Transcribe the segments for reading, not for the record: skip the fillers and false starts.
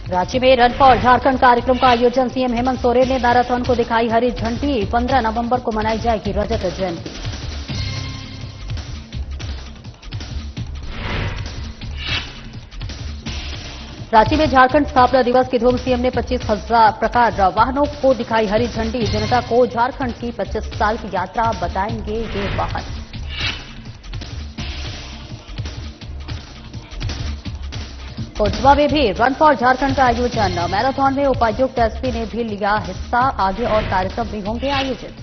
रांची में run for Jharkhand कार्यक्रम का आयोजन सीएम हेमंत सोरेन ने मैराथन को दिखाई हरी झंडी। 15 नवंबर को मनाई जाएगी रजत जयंती। रांची में झारखंड स्थापना दिवस की धूम। सीएम ने 25,000 प्रकार वाहनों को दिखाई हरी झंडी। जनता को झारखंड की 25 साल की यात्रा बताएंगे ये वाहन। कोटवा में भी रन फॉर झारखंड का आयोजन। मैराथन में उपायुक्त एसपी ने भी लिया हिस्सा। आगे और कार्यक्रम भी होंगे आयोजित।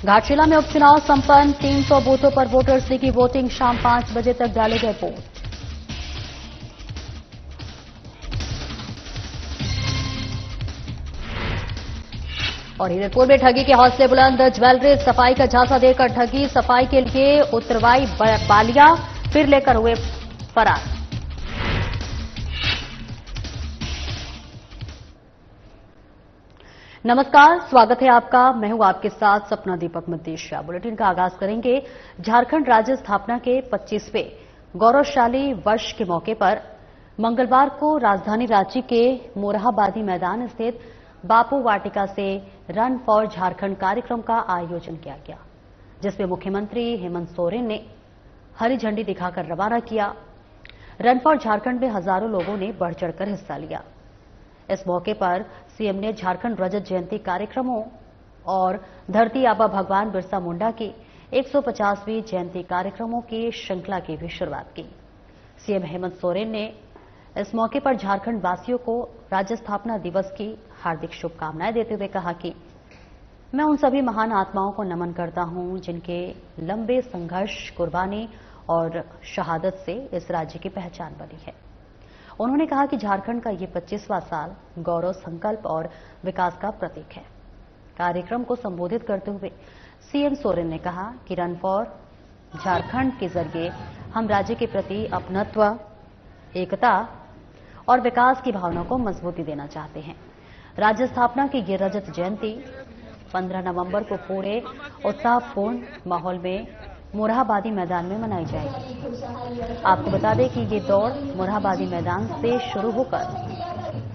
घाटशिला में उपचुनाव संपन्न। 300 बूथों पर वोटर्स ने की वोटिंग। शाम 5 बजे तक डाले गए वोट। और हीरकपुर में ठगी के हौसले बुलंद। ज्वेलरी सफाई का झांसा देकर ठगी। सफाई के लिए उतरवाई बालियां, फिर लेकर हुए फरार। नमस्कार, स्वागत है आपका। मैं हूं आपके साथ सपना दीपक मदेशिया। बुलेटिन का आगाज करेंगे। झारखंड राज्य स्थापना के 25वें गौरवशाली वर्ष के मौके पर मंगलवार को राजधानी रांची के मोरहाबादी मैदान स्थित बापू वाटिका से रन फॉर झारखंड कार्यक्रम का आयोजन किया गया, जिसमें मुख्यमंत्री हेमंत सोरेन ने हरी झंडी दिखाकर रवाना किया। रन फॉर झारखंड में हजारों लोगों ने बढ़ चढ़कर हिस्सा लिया। इस मौके पर सीएम ने झारखंड रजत जयंती कार्यक्रमों और धरती आबा भगवान बिरसा मुंडा की 150वीं जयंती कार्यक्रमों की श्रृंखला की भी शुरुआत की। सीएम हेमंत सोरेन ने इस मौके पर झारखंड वासियों को राज्य स्थापना दिवस की हार्दिक शुभकामनाएं देते हुए कहा कि मैं उन सभी महान आत्माओं को नमन करता हूं जिनके लंबे संघर्ष, कुर्बानी और शहादत से इस राज्य की पहचान बनी है। उन्होंने कहा कि झारखंड का ये 25वां साल गौरव, संकल्प और विकास का प्रतीक है। कार्यक्रम को संबोधित करते हुए सीएम सोरेन ने कहा कि रन फॉर झारखंड के जरिए हम राज्य के प्रति अपनत्व, एकता और विकास की भावना को मजबूती देना चाहते हैं। राज्य स्थापना की ये रजत जयंती 15 नवंबर को पूरे उत्साहपूर्ण माहौल में मोरहाबादी मैदान में मनाई जाएगी। आपको बता दें कि ये दौड़ मोरहाबादी मैदान से शुरू होकर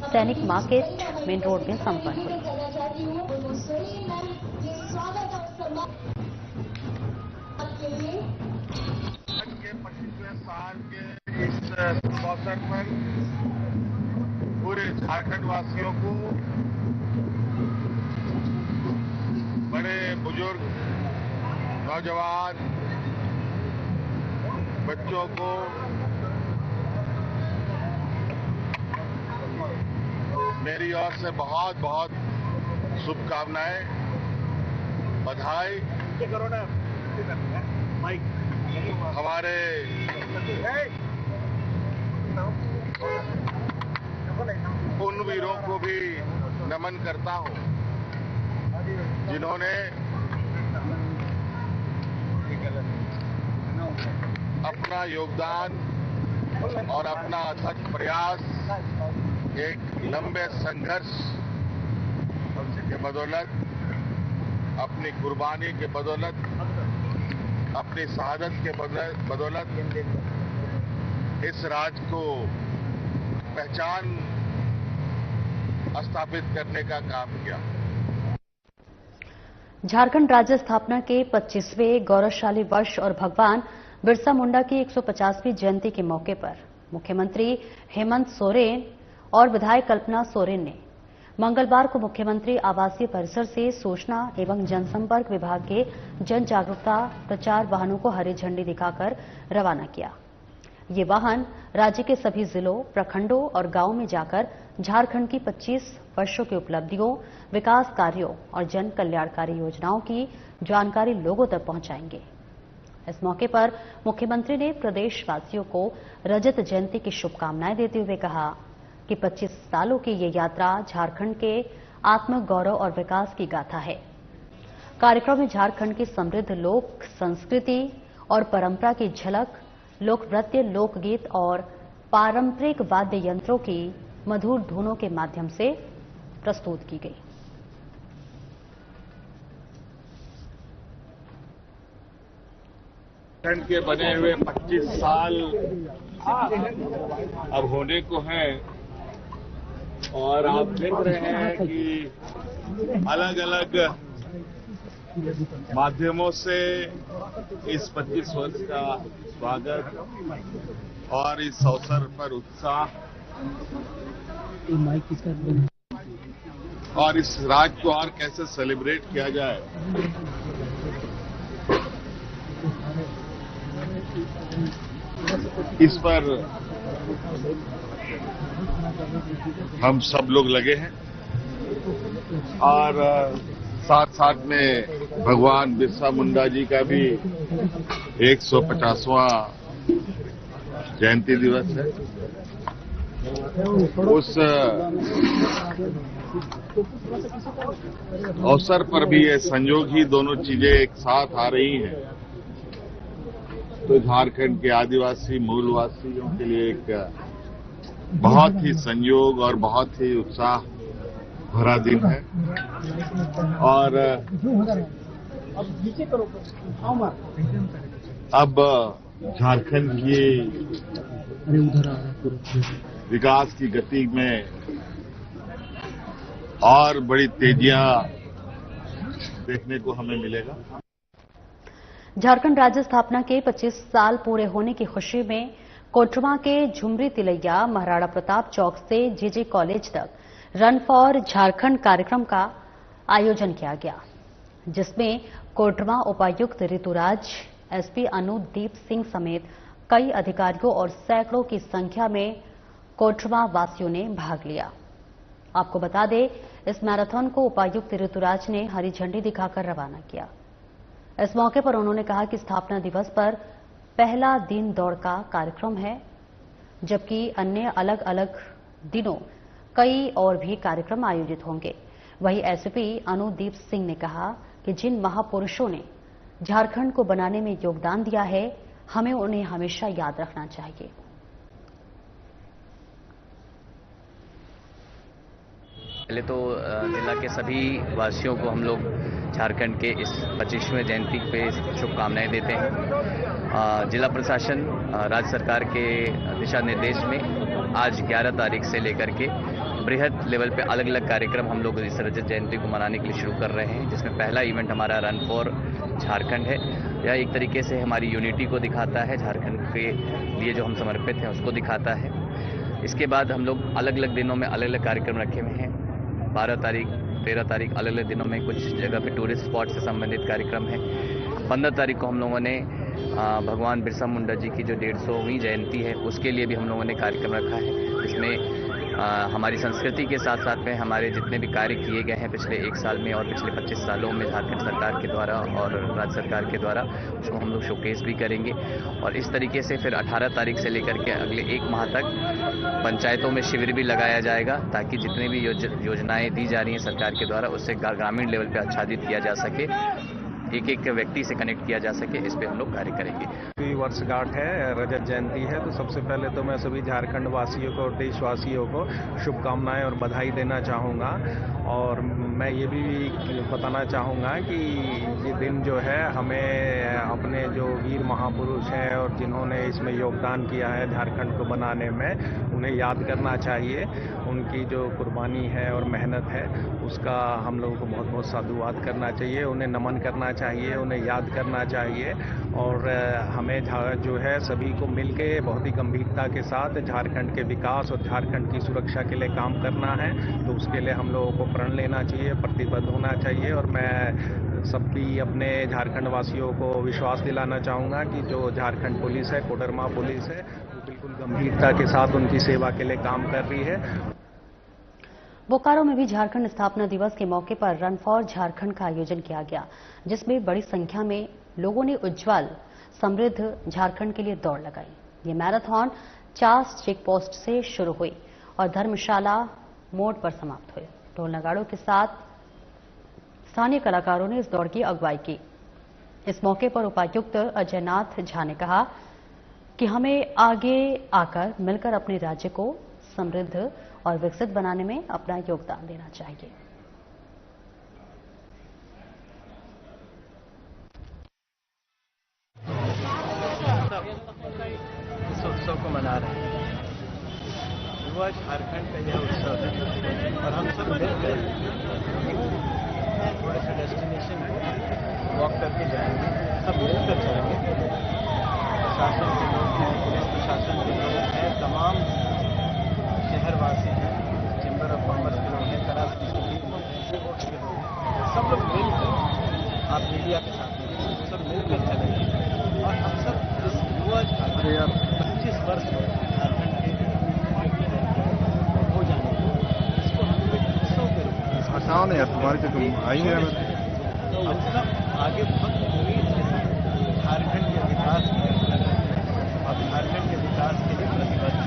सैनिक मार्केट मेन रोड में संपन्न हुई। के 25वें साल के इस अवसर पर पूरे झारखंड वासियों को, बड़े बुजुर्ग, नौजवान, बच्चों को मेरी ओर से बहुत बहुत शुभकामनाएं, बधाई। हमारे उन वीरों को भी नमन करता हूं जिन्होंने अपना योगदान और अपना अथक प्रयास एक लंबे संघर्ष के बदौलत, अपनी कुर्बानी के बदौलत, अपनी शहादत के बदौलत इस राज्य को पहचान स्थापित करने का काम किया। झारखंड राज्य स्थापना के 25वें गौरवशाली वर्ष और भगवान बिरसा मुंडा की 150वीं जयंती के मौके पर मुख्यमंत्री हेमंत सोरेन और विधायक कल्पना सोरेन ने मंगलवार को मुख्यमंत्री आवासीय परिसर से सूचना एवं जनसंपर्क विभाग के जन जागरूकता प्रचार वाहनों को हरी झंडी दिखाकर रवाना किया। ये वाहन राज्य के सभी जिलों, प्रखंडों और गांवों में जाकर झारखंड की 25 वर्षों की उपलब्धियों, विकास कार्यों और जन कल्याणकारी योजनाओं की जानकारी लोगों तक पहुंचाएंगे। इस मौके पर मुख्यमंत्री ने प्रदेशवासियों को रजत जयंती की शुभकामनाएं देते हुए कहा कि 25 सालों की ये यात्रा झारखंड के आत्म गौरव और विकास की गाथा है। कार्यक्रम में झारखंड की समृद्ध लोक संस्कृति और परंपरा की झलक, लोक नृत्य, लोकगीत और पारंपरिक वाद्य यंत्रों की मधुर धुनों के माध्यम से प्रस्तुत की गई। झारखंड के बने हुए 25 साल अब होने को हैं और आप देख रहे हैं कि अलग अलग माध्यमों से इस 25 वर्ष का स्वागत और इस अवसर पर उत्साह और इस राज को और कैसे सेलिब्रेट किया जाए, इस पर हम सब लोग लगे हैं और साथ साथ में भगवान बिरसा मुंडा जी का भी 150वां जयंती दिवस है। उस अवसर पर भी ये संयोग ही दोनों चीजें एक साथ आ रही हैं, तो झारखंड के आदिवासी मूलवासियों के लिए एक बहुत ही संयोग और बहुत ही उत्साह भरा दिन है। और अब झारखंड की विकास की गति में और बड़ी तेजियां देखने को हमें मिलेगा। झारखंड राज्य स्थापना के 25 साल पूरे होने की खुशी में कोटरमा के झुमरी तिलैया महाराणा प्रताप चौक से जेजे कॉलेज तक रन फॉर झारखंड कार्यक्रम का आयोजन किया गया, जिसमें कोटरमा उपायुक्त ऋतुराज, एसपी अनुदीप सिंह समेत कई अधिकारियों और सैकड़ों की संख्या में कोटरमा वासियों ने भाग लिया। आपको बता दें, इस मैराथन को उपायुक्त ऋतुराज ने हरी झंडी दिखाकर रवाना किया। इस मौके पर उन्होंने कहा कि स्थापना दिवस पर पहला दिन दौड़ का कार्यक्रम है, जबकि अन्य अलग अलग दिनों कई और भी कार्यक्रम आयोजित होंगे। वहीं एसपी अनुदीप सिंह ने कहा कि जिन महापुरुषों ने झारखंड को बनाने में योगदान दिया है, हमें उन्हें हमेशा याद रखना चाहिए। पहले तो जिला के सभी वासियों को हम लोग झारखंड के इस 25वें जयंती पे शुभकामनाएं देते हैं। जिला प्रशासन राज्य सरकार के दिशा निर्देश में आज 11 तारीख से लेकर के बृहद लेवल पे अलग अलग कार्यक्रम हम लोग इस रजत जयंती को मनाने के लिए शुरू कर रहे हैं, जिसमें पहला इवेंट हमारा रन फॉर झारखंड है। यह एक तरीके से हमारी यूनिटी को दिखाता है, झारखंड के लिए जो हम समर्पित हैं उसको दिखाता है। इसके बाद हम लोग अलग अलग दिनों में अलग अलग कार्यक्रम रखे हुए हैं। 12 तारीख 13 तारीख अलग अलग दिनों में कुछ जगह पे टूरिस्ट स्पॉट से संबंधित कार्यक्रम है। 15 तारीख को हम लोगों ने भगवान बिरसा मुंडा जी की जो 150वीं जयंती है उसके लिए भी हम लोगों ने कार्यक्रम रखा है, जिसमें हमारी संस्कृति के साथ साथ में हमारे जितने भी कार्य किए गए हैं पिछले 1 साल में और पिछले 25 सालों में झारखंड सरकार के द्वारा और राज्य सरकार के द्वारा, उसको हम लोग शोकेस भी करेंगे। और इस तरीके से फिर 18 तारीख से लेकर के अगले 1 माह तक पंचायतों में शिविर भी लगाया जाएगा, ताकि जितनी भी योजनाएं दी जा रही हैं सरकार के द्वारा उससे ग्रामीण लेवल पर आच्छादित किया जा सके, एक एक व्यक्ति से कनेक्ट किया जा सके। इस पे हम लोग कार्य करेंगे। वर्षगांठ है, रजत जयंती है, तो सबसे पहले तो मैं सभी झारखंड वासियों को और देशवासियों को शुभकामनाएं और बधाई देना चाहूँगा। और मैं ये भी बताना चाहूँगा कि ये दिन जो है हमें अपने जो वीर महापुरुष हैं और जिन्होंने इसमें योगदान किया है झारखंड को बनाने में, उन्हें याद करना चाहिए। उनकी जो कुर्बानी है और मेहनत है उसका हम लोगों को बहुत बहुत साधुवाद करना चाहिए, उन्हें नमन करना चाहिए, उन्हें याद करना चाहिए। और हमें जो है सभी को मिलके बहुत ही गंभीरता के साथ झारखंड के विकास और झारखंड की सुरक्षा के लिए काम करना है। तो उसके लिए हम लोगों को प्रण लेना चाहिए, प्रतिबद्ध होना चाहिए। और मैं सबकी अपने झारखंड वासियों को विश्वास दिलाना चाहूँगा कि जो झारखंड पुलिस है, कोडरमा पुलिस है, वो बिल्कुल गंभीरता के साथ उनकी सेवा के लिए काम कर रही है। बोकारो में भी झारखंड स्थापना दिवस के मौके पर रन फॉर झारखंड का आयोजन किया गया, जिसमें बड़ी संख्या में लोगों ने उज्जवल समृद्ध झारखंड के लिए दौड़ लगाई। ये मैराथन 4 चेक पोस्ट से शुरू हुई और धर्मशाला मोड़ पर समाप्त हुई। ढोल नगाड़ों के साथ स्थानीय कलाकारों ने इस दौड़ की अगुवाई की। इस मौके पर उपायुक्त अजयनाथ झा ने कहा कि हमें आगे आकर मिलकर अपने राज्य को समृद्ध और विकसित बनाने में अपना योगदान देना चाहिए। उत्सव को मना रहे हैं। युवा झारखंड का यह उत्सव है और हम सब मिलकर थोड़े से डेस्टिनेशन को वॉक करके जाएंगे, सब मिलकर चलेंगे। प्रशासन के लोग हैं, पुलिस प्रशासन के लोग हैं, तमाम शहरवासी हैं, चैम्बर ऑफ कॉमर्स के लोग हैं, कला संस्कृति के लोग हैं, स्पोर्ट्स के लोग हैं, सब लोग मिलकर, आप मीडिया के साथ में सब मिलकर चलेंगे और हम सब इस युवा झारखंड 25 वर्ष झारखंड के हो जाने इसको हम एक उत्सव के रूप में आसान है यार, तुम्हारी तो तुम आई है। हम सब आगे बहुत उम्मीद है झारखंड के विकास की और झारखंड के विकास के लिए प्रतिबद्ध है।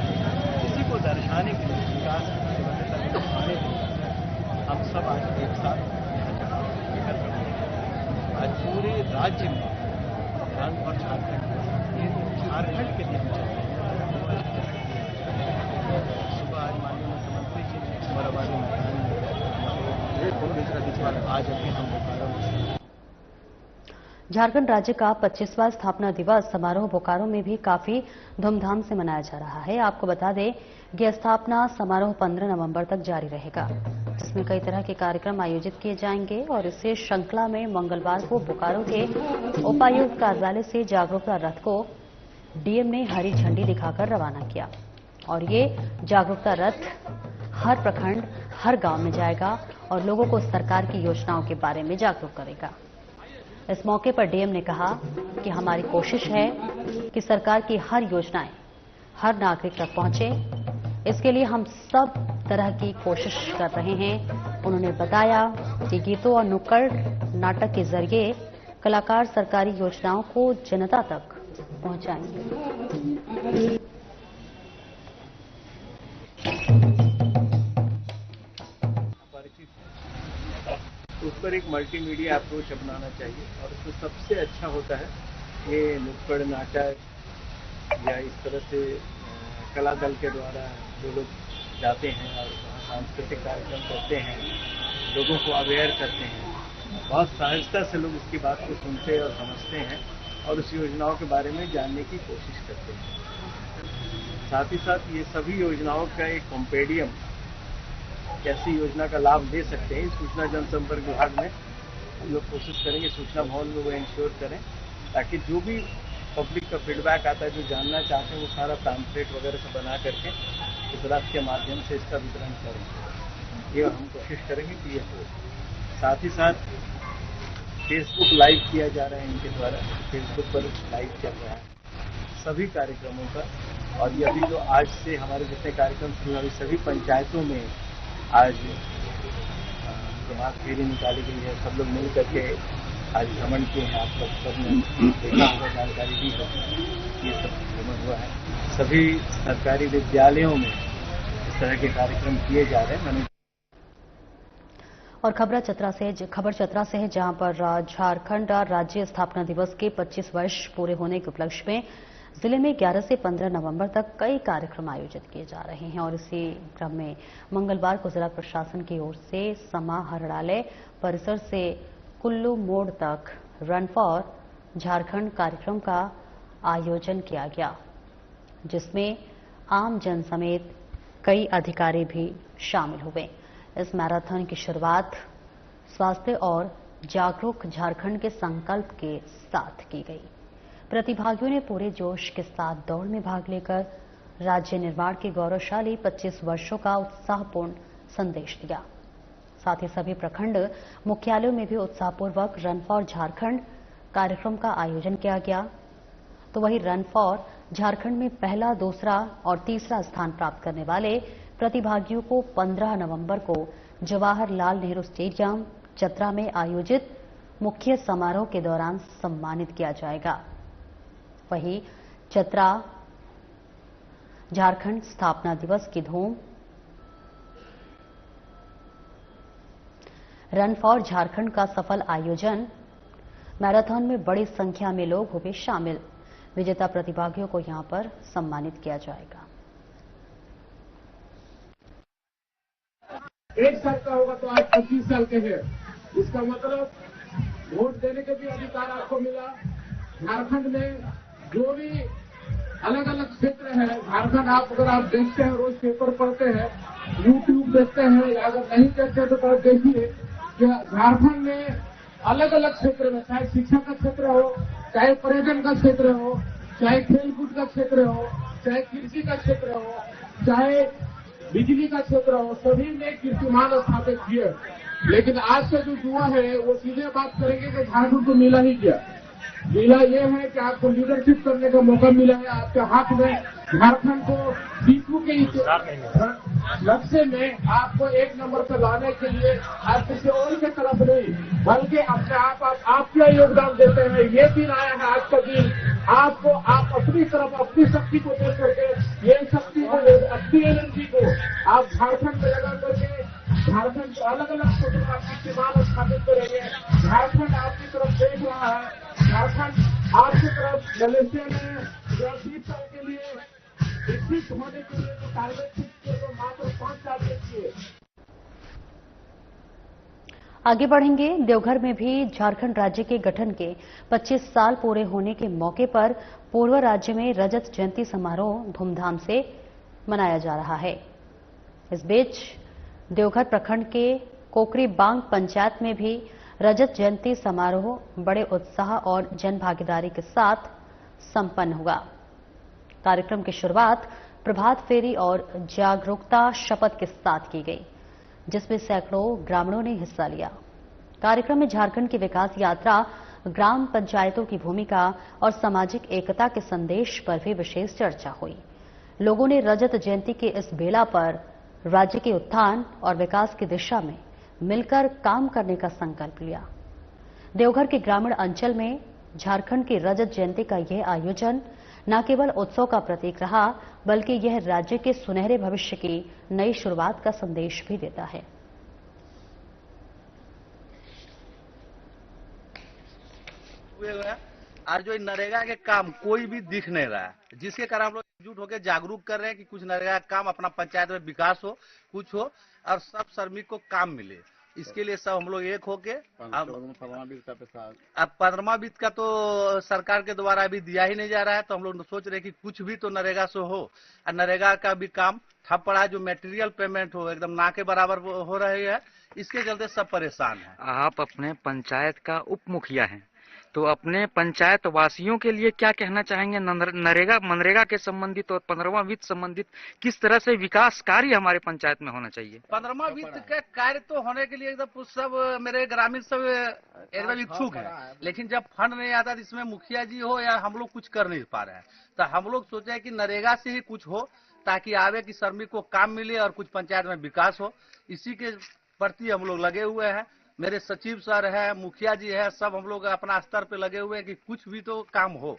इसी को दर्शाने के लिए, विकास की प्रतिबद्धता को दर्शाने के लिए हम सब आज एक साथ एकत्र हुए। आज पूरे राज्य में रन और झारखंड के लिए हम चल रहे हैं। सुबह आज माननीय मुख्यमंत्री जी ने मोराबादी मैदान में, आज अभी हम बोकारो में। झारखंड राज्य का 25वां स्थापना दिवस समारोह बोकारो में भी काफी धूमधाम से मनाया जा रहा है। आपको बता दें कि स्थापना समारोह 15 नवंबर तक जारी रहेगा, जिसमें कई तरह के कार्यक्रम आयोजित किए जाएंगे और इसी श्रृंखला में मंगलवार को बोकारो के उपायुक्त कार्यालय से जागरूकता रथ को डीएम ने हरी झंडी दिखाकर रवाना किया और ये जागरूकता रथ हर प्रखंड, हर गांव में जाएगा और लोगों को सरकार की योजनाओं के बारे में जागरूक करेगा। इस मौके पर डीएम ने कहा कि हमारी कोशिश है कि सरकार की हर योजनाएं हर नागरिक तक पहुंचे, इसके लिए हम सब तरह की कोशिश कर रहे हैं। उन्होंने बताया कि गीतों और नुक्कड़ नाटक के जरिए कलाकार सरकारी योजनाओं को जनता तक पहुंचाएंगे। उस पर एक मल्टीमीडिया अप्रोच अपनाना चाहिए और उसमें सबसे अच्छा होता है ये नुक्कड़ नाटक या इस तरह से कला दल के द्वारा जो लोग जाते हैं और सांस्कृतिक कार्यक्रम करते हैं, लोगों को अवेयर करते हैं। बहुत सहजता से लोग उसकी बात को सुनते और समझते हैं और उस योजनाओं के बारे में जानने की कोशिश करते हैं। साथ ही साथ ये सभी योजनाओं का एक कॉम्पेडियम, कैसी योजना का लाभ ले सकते हैं, सूचना जनसंपर्क विभाग में हम लोग कोशिश करेंगे सूचना भवन में वो इंश्योर करें, ताकि जो भी पब्लिक का फीडबैक आता है, जो जानना चाहते हैं, वो सारा पैम्फलेट वगैरह से बना करके इस रथ के माध्यम से इसका वितरण करें। ये हम कोशिश करेंगे कि ये हो। साथ ही साथ फेसबुक लाइव किया जा रहा है इनके द्वारा, फेसबुक पर लाइव चल रहा है सभी कार्यक्रमों का। और ये अभी जो आज से हमारे जितने कार्यक्रम शुरू हुए, सभी पंचायतों में आज प्रभात फेरी निकाली गई है। सब लोग मिल करके आज भ्रमण किए हैं। आप लोग सबने देखा होगा, जानकारी दी है, ये सब भ्रमण हुआ है। सभी सरकारी विद्यालयों में इस तरह के कार्यक्रम किए जा रहे हैं। और खबर चतरा से है, जहां पर झारखंड राज्य स्थापना दिवस के 25 वर्ष पूरे होने के उपलक्ष्य में जिले में 11 से 15 नवंबर तक कई कार्यक्रम आयोजित किए जा रहे हैं और इसी क्रम में मंगलवार को जिला प्रशासन की ओर से समाहरणालय परिसर से कुल्लू मोड़ तक रन फॉर झारखंड कार्यक्रम का आयोजन किया गया, जिसमें आम जन समेत कई अधिकारी भी शामिल हुए। इस मैराथन की शुरुआत स्वास्थ्य और जागरूक झारखंड के संकल्प के साथ की गई। प्रतिभागियों ने पूरे जोश के साथ दौड़ में भाग लेकर राज्य निर्माण के गौरवशाली 25 वर्षों का उत्साहपूर्ण संदेश दिया। साथ ही सभी प्रखंड मुख्यालयों में भी उत्साहपूर्वक रन फॉर झारखंड कार्यक्रम का आयोजन किया गया। तो वहीं रन फॉर झारखंड में पहला, दूसरा और तीसरा स्थान प्राप्त करने वाले प्रतिभागियों को 15 नवंबर को जवाहरलाल नेहरू स्टेडियम चतरा में आयोजित मुख्य समारोह के दौरान सम्मानित किया जाएगा। वहीं चतरा झारखंड स्थापना दिवस की धूम, रन फॉर झारखंड का सफल आयोजन, मैराथन में बड़ी संख्या में लोग हुए शामिल। विजेता प्रतिभागियों को यहां पर सम्मानित किया जाएगा। एक साल का होगा तो आज 25 साल के हैं। इसका मतलब वोट देने के भी अधिकार आपको मिला। झारखंड में जो भी अलग अलग क्षेत्र है झारखंड। आप अगर आप देखते हैं, रोज पेपर पढ़ते हैं, यूट्यूब देखते हैं, या अगर नहीं देखते तो देखिए कि झारखंड में अलग अलग क्षेत्र में, चाहे शिक्षा का क्षेत्र हो, चाहे पर्यटन का क्षेत्र हो, चाहे खेलकूद का क्षेत्र हो, चाहे कृषि का क्षेत्र हो, चाहे बिजली का क्षेत्र हो, सभी ने कीर्तिमान स्थापित किए। लेकिन आज का जो युवा है वो सीधे बात करेंगे कि झारखंड को मिला ही क्या। मिला ये है कि आपको लीडरशिप करने का मौका मिला है, आपके हाथ में झारखंड को विश्व के लक्ष्य में आपको एक नंबर पर लाने के लिए आप किसी और के तरफ नहीं बल्कि अपने आप क्या योगदान देते हैं। ये दिन आया है आज का दिन, आपको आप अपनी तरफ अपनी शक्ति को दे करके, ये शक्ति को, अपनी एनर्जी को आप झारखंड में लगा करके झारखंड को अलग अलग क्षेत्र में आपकी कीर्तिमान स्थापित करेंगे। झारखंड आपकी तरफ देख रहा है, झारखंड आपकी तरफ। मलेशिया में 20 साल के लिए विकसित होने के लिए जो टारगेट फिक्स तो मात्र 5 साल के लिए। आगे बढ़ेंगे। देवघर में भी झारखंड राज्य के गठन के 25 साल पूरे होने के मौके पर पूर्व राज्य में रजत जयंती समारोह धूमधाम से मनाया जा रहा है। इस बीच देवघर प्रखंड के कोकरी बांग पंचायत में भी रजत जयंती समारोह बड़े उत्साह और जन भागीदारी के साथ संपन्न हुआ। कार्यक्रम की शुरुआत प्रभात फेरी और जागरूकता शपथ के साथ की गई, जिसमें सैकड़ों ग्रामीणों ने हिस्सा लिया। कार्यक्रम में झारखंड की विकास यात्रा, ग्राम पंचायतों की भूमिका और सामाजिक एकता के संदेश पर भी विशेष चर्चा हुई। लोगों ने रजत जयंती के इस बेला पर राज्य के उत्थान और विकास की दिशा में मिलकर काम करने का संकल्प लिया। देवघर के ग्रामीण अंचल में झारखंड की रजत जयंती का यह आयोजन न केवल उत्सव का प्रतीक रहा, बल्कि यह राज्य के सुनहरे भविष्य की नई शुरुआत का संदेश भी देता है। आज जो नरेगा के काम कोई भी दिख नहीं रहा है, जिसके कारण हम लोग एकजुट होकर जागरूक कर रहे हैं कि कुछ नरेगा का काम अपना पंचायत में विकास हो, कुछ हो और सब श्रमिक को काम मिले। इसके लिए सब हम लोग एक होके अब 15वां वित्त का तो सरकार के द्वारा अभी दिया ही नहीं जा रहा है, तो हम लोग सोच रहे हैं कि कुछ भी तो नरेगा से हो और नरेगा का भी काम ठप पड़ा है। जो मेटेरियल पेमेंट हो एकदम ना के बराबर हो रही है, इसके चलते सब परेशान है। आप अपने पंचायत का उप मुखिया हैं, तो अपने पंचायत वासियों के लिए क्या कहना चाहेंगे? मनरेगा के संबंधित और 15वां वित्त संबंधित किस तरह से विकास कार्य हमारे पंचायत में होना चाहिए? 15वां वित्त का कार्य तो होने के लिए एकदम सब मेरे ग्रामीण सब एकदम इच्छुक है, लेकिन जब फंड नहीं आता तो इसमें मुखिया जी हो या हम लोग कुछ कर नहीं पा रहे हैं, तो हम लोग सोचे कि नरेगा से ही कुछ हो ताकि आगे की श्रमिक को काम मिले और कुछ पंचायत में विकास हो। इसी के प्रति हम लोग लगे हुए हैं। मेरे सचिव सर है, मुखिया जी है, सब हम लोग अपना स्तर पे लगे हुए हैं कि कुछ भी तो काम हो।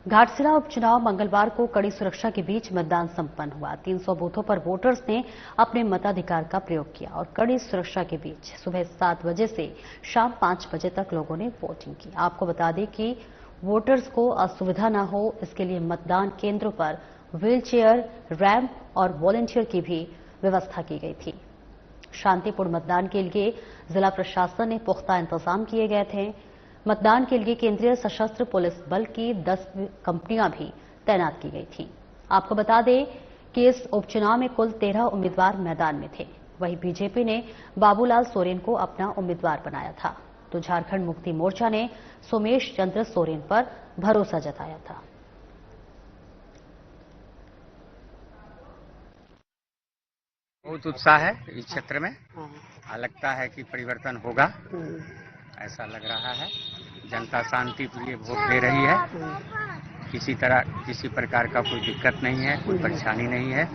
घाटशिला उपचुनाव मंगलवार को कड़ी सुरक्षा के बीच मतदान संपन्न हुआ। 300 बूथों पर वोटर्स ने अपने मताधिकार का प्रयोग किया और कड़ी सुरक्षा के बीच सुबह 7 बजे से शाम 5 बजे तक लोगों ने वोटिंग की। आपको बता दें कि वोटर्स को असुविधा न हो, इसके लिए मतदान केंद्रों पर व्हीलचेयर, रैंप और वॉलंटियर की भी व्यवस्था की गई थी। शांतिपूर्ण मतदान के लिए जिला प्रशासन ने पुख्ता इंतजाम किए गए थे। मतदान के लिए केंद्रीय सशस्त्र पुलिस बल की 10 कंपनियां भी तैनात की गई थी। आपको बता दें कि इस उपचुनाव में कुल 13 उम्मीदवार मैदान में थे। वहीं बीजेपी ने बाबूलाल सोरेन को अपना उम्मीदवार बनाया था, तो झारखंड मुक्ति मोर्चा ने सोमेश चंद्र सोरेन पर भरोसा जताया था। बहुत उत्साह है इस क्षेत्र में, लगता है कि परिवर्तन होगा, ऐसा लग रहा है। जनता शांति प्रिय वोट दे रही है, किसी प्रकार का कोई दिक्कत नहीं है, कोई परेशानी नहीं है।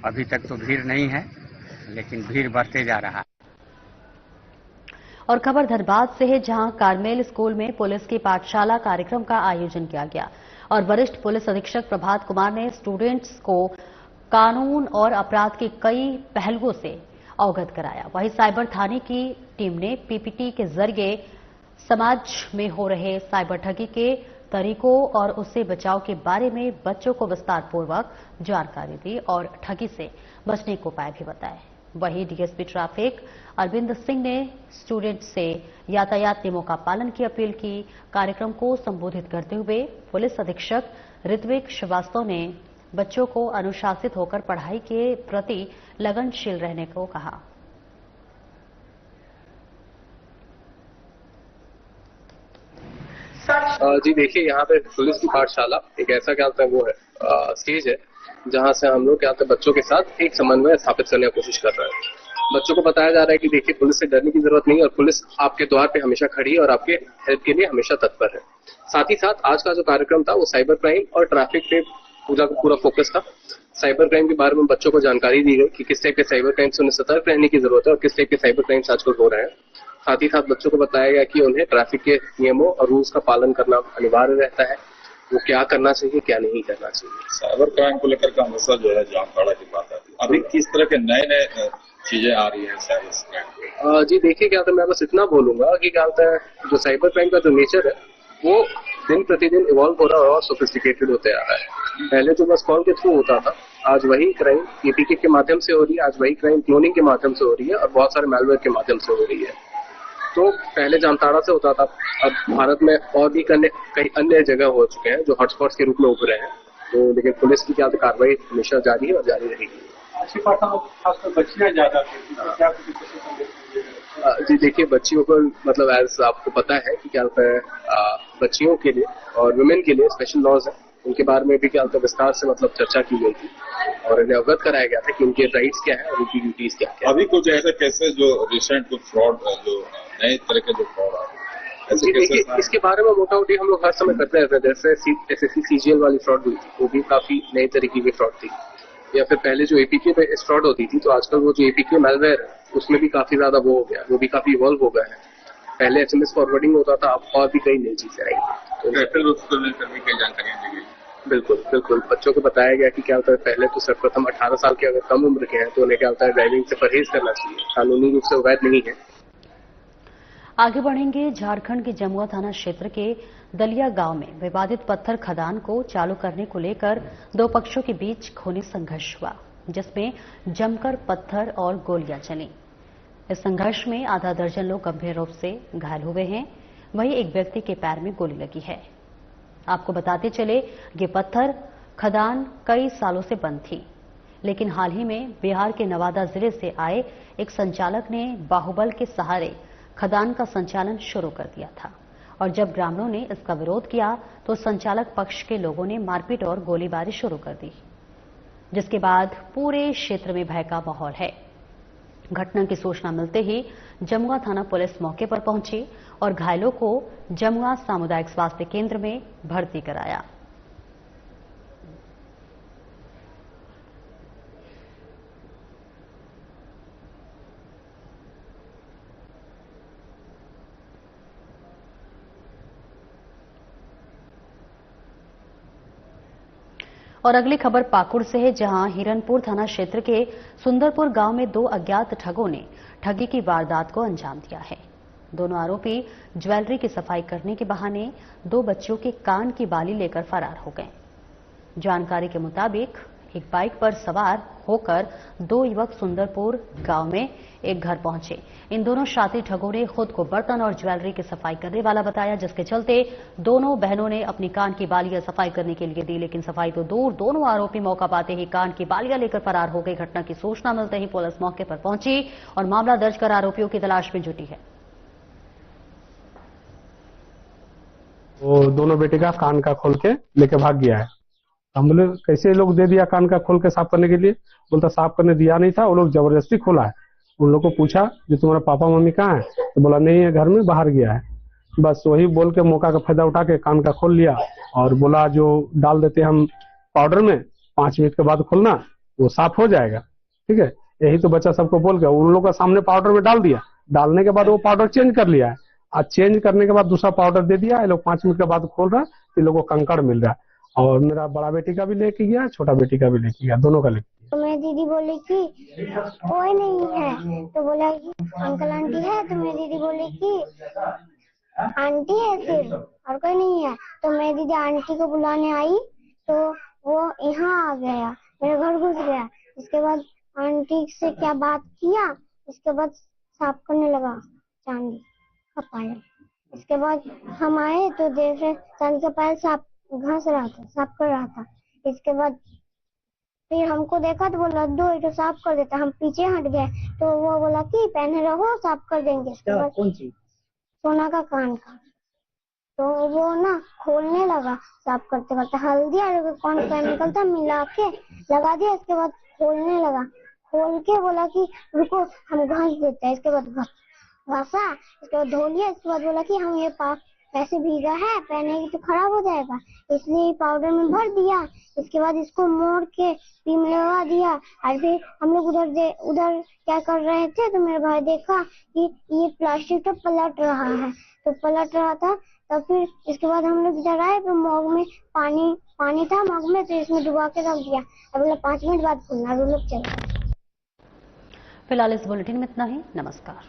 अभी तक तो भीड़ नहीं है, लेकिन भीड़ बढ़ते जा रहा है। और खबर धनबाद से है, जहां कारमेल स्कूल में पुलिस की पाठशाला कार्यक्रम का आयोजन किया गया और वरिष्ठ पुलिस अधीक्षक प्रभात कुमार ने स्टूडेंट्स को कानून और अपराध के कई पहलुओं से अवगत कराया। वहीं साइबर थाने की टीम ने पीपीटी के जरिए समाज में हो रहे साइबर ठगी के तरीकों और उससे बचाव के बारे में बच्चों को विस्तारपूर्वक जानकारी दी और ठगी से बचने के उपाय भी बताए। वहीं डीएसपी ट्रैफिक अरविंद सिंह ने स्टूडेंट से यातायात नियमों का पालन की अपील की। कार्यक्रम को संबोधित करते हुए पुलिस अधीक्षक ऋत्विक श्रीवास्तव ने बच्चों को अनुशासित होकर पढ़ाई के प्रति लगनशील रहने को कहा। जी देखिए, यहाँ पे पुलिस की पाठशाला एक ऐसा क्या होता है वो है स्टेज है जहाँ से हम लोग क्या होता है बच्चों के साथ एक समन्वय स्थापित करने की कोशिश कर रहे हैं। बच्चों को बताया जा रहा है कि देखिए पुलिस से डरने की जरूरत नहीं है और पुलिस आपके द्वार पे हमेशा खड़ी है और आपके हेल्प के लिए हमेशा तत्पर है। साथ ही साथ आज का जो कार्यक्रम था वो साइबर क्राइम और ट्रैफिक पे पूरा फोकस था। साइबर क्राइम के बारे में बच्चों को जानकारी दी गई कि किस टाइप के साइबर क्राइम से उन्हें सतर्क रहने की जरूरत है और किस टाइप के साइबर क्राइम्स आजकल हो रहे हैं। साथ ही साथ बच्चों को बताया गया कि उन्हें ट्रैफिक के नियमों और रूल्स का पालन करना अनिवार्य रहता है, वो क्या करना चाहिए क्या नहीं करना चाहिए। साइबर क्राइम को लेकर का हमेशा जो है जामताड़ा की बात आती है। अभी किस तरह के नए चीजें आ रही है साइबर क्राइम? जी देखिए, क्या होता है मैं बस इतना बोलूंगा कि क्या होता है जो साइबर क्राइम का जो नेचर है वो दिन प्रतिदिन इवॉल्व हो रहा है और सोफिस्टिकेटेड होते आ रहा है। पहले जो बस कॉल के थ्रू होता था, आज वही क्राइम एपीके के माध्यम से हो रही है, आज वही क्राइम क्लोनिंग के माध्यम से हो रही है और बहुत सारे मैलवेयर के माध्यम से हो रही है। तो पहले जामताड़ा से होता था, अब भारत में और भी कई अन्य जगह हो चुके हैं जो हॉटस्पॉट्स के रूप में उभरे हैं। तो लेकिन पुलिस की क्या कार्रवाई हमेशा जारी है और जारी रहेगी। खासकर बच्चियां ज्यादा क्या जी देखिए, बच्चियों को मतलब एज आपको पता है कि क्या होता है बच्चियों के लिए और वुमेन के लिए स्पेशल लॉज है, उनके बारे में भी क्या होता है विस्तार से मतलब चर्चा की गई थी और इन्हें अवगत कराया गया था कि उनके राइट्स क्या है और उनकी ड्यूटीज क्या है। अभी कुछ ऐसे केसेस जो रिसेंट कुछ फ्रॉड जो नए तरह के जो फ्रॉड आ रहे हैं देखिए इसके बारे में मोटा मोटी हम लोग हर समय करते रहते हैं। जैसे एसएससी सीजीएल वाली फ्रॉड हुई थी, वो भी काफी नई तरीके की फ्रॉड थी। या फिर पहले जो एपीके पे फ्रॉड होती थी, तो आजकल वो जो एपीके मैलवेयर है उसमें भी काफी ज्यादा वो हो गया, वो भी काफी इवॉल्व हो गया है। पहले एसएमएस फॉरवर्डिंग होता था, अब और भी कई नई चीजें आई। बिल्कुल बच्चों को बताया गया कि क्या होता है पहले तो सर्वप्रथम 18 साल के अगर कम उम्र के हैं तो उन्हें क्या होता है ड्राइविंग से परहेज करना चाहिए, कानूनी रूप से अवैध नहीं है। आगे बढ़ेंगे। झारखंड के जमुआ थाना क्षेत्र के दलिया गांव में विवादित पत्थर खदान को चालू करने को लेकर दो पक्षों के बीच खूनी संघर्ष हुआ, जिसमें जमकर पत्थर और गोलियां चली। इस संघर्ष में आधा दर्जन लोग गंभीर रूप से घायल हुए हैं, वहीं एक व्यक्ति के पैर में गोली लगी है। आपको बताते चले ये पत्थर खदान कई सालों से बंद थी, लेकिन हाल ही में बिहार के नवादा जिले से आए एक संचालक ने बाहुबल के सहारे खदान का संचालन शुरू कर दिया था और जब ग्रामीणों ने इसका विरोध किया तो संचालक पक्ष के लोगों ने मारपीट और गोलीबारी शुरू कर दी, जिसके बाद पूरे क्षेत्र में भय का माहौल है। घटना की सूचना मिलते ही जमुआ थाना पुलिस मौके पर पहुंची और घायलों को जमुआ सामुदायिक स्वास्थ्य केंद्र में भर्ती कराया। और अगली खबर पाकुड़ से है, जहां हिरनपुर थाना क्षेत्र के सुंदरपुर गांव में दो अज्ञात ठगों ने ठगी की वारदात को अंजाम दिया है। दोनों आरोपी ज्वेलरी की सफाई करने के बहाने दो बच्चों के कान की बाली लेकर फरार हो गए। जानकारी के मुताबिक एक बाइक पर सवार होकर दो युवक सुंदरपुर गांव में एक घर पहुंचे। इन दोनों शातिर ठगों ने खुद को बर्तन और ज्वेलरी की सफाई करने वाला बताया, जिसके चलते दोनों बहनों ने अपनी कान की बालियां सफाई करने के लिए दी, लेकिन सफाई तो दूर, दोनों आरोपी मौका पाते ही कान की बालियां लेकर फरार हो गए। घटना की सूचना मिलते ही पुलिस मौके पर पहुंची और मामला दर्ज कर आरोपियों की तलाश में जुटी है। वो दोनों बेटे का कान का खोल के लेके भाग गया है। हम बोले कैसे लोग दे दिया कान का खोल के साफ करने के लिए? बोलता साफ करने दिया नहीं था, वो लोग जबरदस्ती खोला है। उन लोग को पूछा जो तुम्हारा पापा मम्मी कहाँ है, तो बोला नहीं है, घर में बाहर गया है। बस वही बोल के मौका का फायदा उठा के कान का खोल लिया और बोला जो डाल देते हम पाउडर में, 5 मिनट के बाद खोलना, वो साफ हो जाएगा। ठीक है, यही तो बच्चा सबको बोल के उन लोगों का सामने पाउडर में डाल दिया। डालने के बाद वो पाउडर चेंज कर लिया है। आज चेंज करने के बाद दूसरा पाउडर दे दिया। ये लोग 5 मिनट के बाद खोल रहा है, इन लोगों को कंकड़ मिल रहा है। और मेरा बड़ा बेटी का भी लेके गया, छोटा बेटी का भी लेके गया, दोनों का लेके गया। तो मेरी दीदी बोली कि कोई नहीं है, तो बोला कि अंकल आंटी है, तो मेरी दीदी बोली कि आंटी है सिर्फ और कोई नहीं है। तो मेरी दीदी आंटी को बुलाने आई तो वो यहाँ आ गया, मेरे घर घुस गया। इसके बाद आंटी से क्या बात किया, इसके बाद साफ करने लगा चांदी का पायल। इसके बाद हम आए तो देख रहे चांदी का पायल साफ घस रहा था, साफ कर रहा था। इसके बाद फिर हमको देखा तो बोला दो ये तो साफ कर देता। हम पीछे हट गए तो वो बोला कि पहने रहो साफ कर देंगे। इसके बाद कौन चीज? सोना का कान का। तो वो ना खोलने लगा साफ करते करते, हल्दी और कौन केमिकल था मिला के लगा दिया। इसके बाद खोलने लगा, खोल के बोला कि रुको हम घस देते हैं। इसके बाद घसा, इसके बाद धो लिया। इसके बाद बोला कि हम ये ऐसे भीगा है पहनेगी तो खराब हो जाएगा, इसलिए पाउडर में भर दिया। इसके बाद इसको मोड़ के पी में लगा दिया। और फिर हम लोग उधर क्या कर रहे थे तो मेरे भाई देखा कि ये प्लास्टिक तो पलट रहा है, तो पलट रहा था। तो फिर इसके बाद हम लोग इधर आए तो मग में पानी था मग में, तो इसमें डुबा के रख दिया। अब बोला 5 मिनट बाद खोलना। वो लोग चले। फिलहाल इस बुलेटिन में इतना ही। नमस्कार।